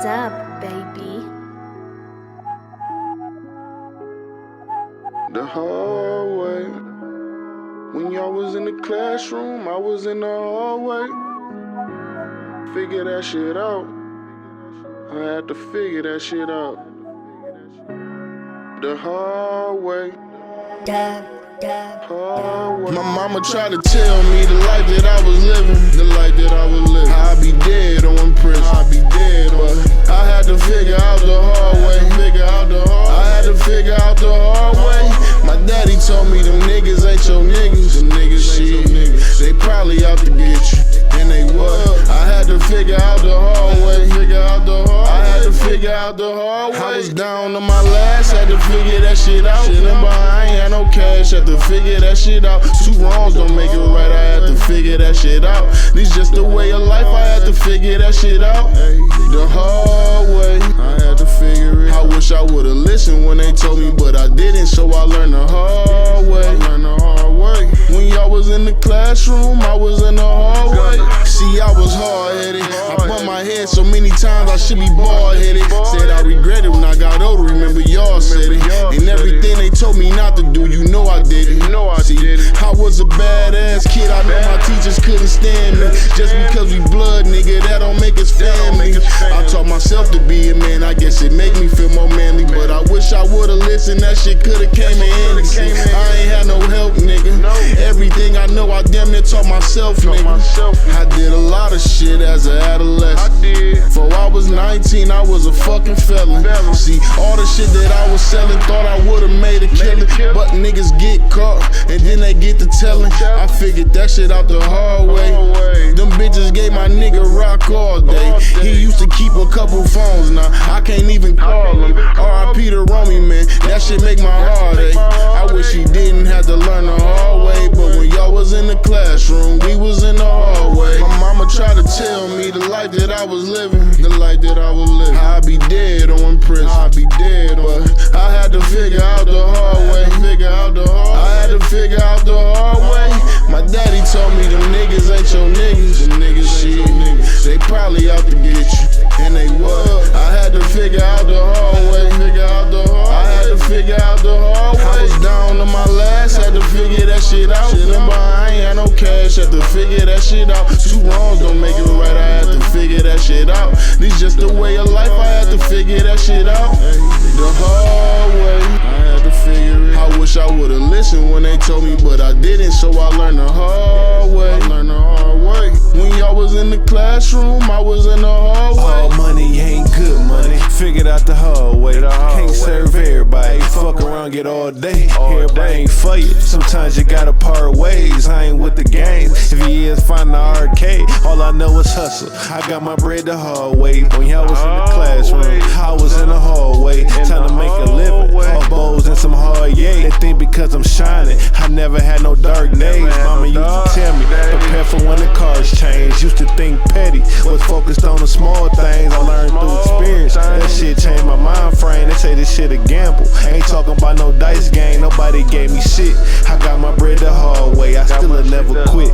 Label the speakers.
Speaker 1: Dub, baby.
Speaker 2: The hallway. When y'all was in the classroom, I was in the hallway. Figure that shit out. I had to figure that shit out. The hallway. My mama tried to tell me the life that I was living, I'd be dead on prison, but I had to figure out the hard way. I had to figure out the hard way. My daddy told me them niggas ain't your niggas. Shit, they probably out to get you, and they was. I had to figure out the hard way. I had to figure out the hard way. I was down on my last, had to figure that shit out. Remember, I ain't had no cash, had to figure that shit out. Two wrongs don't make it right, I had to figure that shit out. This just the way of life, I had to figure that shit out. The hard way, I had to figure it. I wish I would've listened when they told me, but I didn't, so I learned the hard way. When y'all was in the classroom, I was in the hallway. See, I was hard-headed. I bumped my head so many times I should be bald-headed. Said I regret it when I got older, remember y'all said it. And everything they told me not to do, you know I did it. See, I was a badass kid, I know my teachers couldn't stand me. Just because we blood, nigga, that don't make us family. I taught myself to be a man, I guess it make me feel more manly. But I wish I would've listened, that shit could've came in handy. See, I ain't had no help, nigga. Everything I know, I damn near taught myself, nigga. I did a lot of shit as an adolescent. Before I was 19, I was a fucking felon. See, all the shit that I was selling, thought I would've made a killing. But niggas get caught, and then they get to telling. I figured that shit out the hard way. Them bitches gave my nigga rock all day. He used to keep a couple phones, now I can't even call him. R.I.P. to Romy, man, that shit make my heart ache. I wish he didn't have to learn the hard way, but when y'all was in the classroom, we was in the hallway. My mama tried to tell me the life that I was living, I'd be dead on prison, but I had to figure out the hard way. I had to figure out the hard way. My daddy told me them niggas ain't your niggas. Shit, they probably out to get you, and they was. I had to figure out the hard way. I had to figure out the hard way. I was down on my last, had to figure that shit out. Remember, I ain't had no cash, had to figure that shit out. Two wrongs don't make it right, I had to figure that shit out. This just the way of life, I had to figure that shit out. The hard way, I had to figure it. I wish I would've listened when they told me, but I didn't, so I learned the hard way. When y'all was in the classroom, I was in the hallway.
Speaker 3: All money ain't good money, figured out the hard way. Can't serve everybody, fuck around, get all day. Everybody ain't for you, sometimes you gotta part ways. I ain't with the game, if he is, find the arcade. All I know is hustle, I got my bread the hard way. When y'all was in the classroom, I was in the hallway. Time to make a living, all bows and some hard yay. They think because I'm shining, I never had no dark days. Mama used to tell me, prepare for when the cars change. Used to think petty, was focused on the small things. I learned through experience, that shit changed my mind frame. They say this shit a gamble, ain't talking about no dice game. Nobody gave me shit, I got my bread the hard way. I still never quit.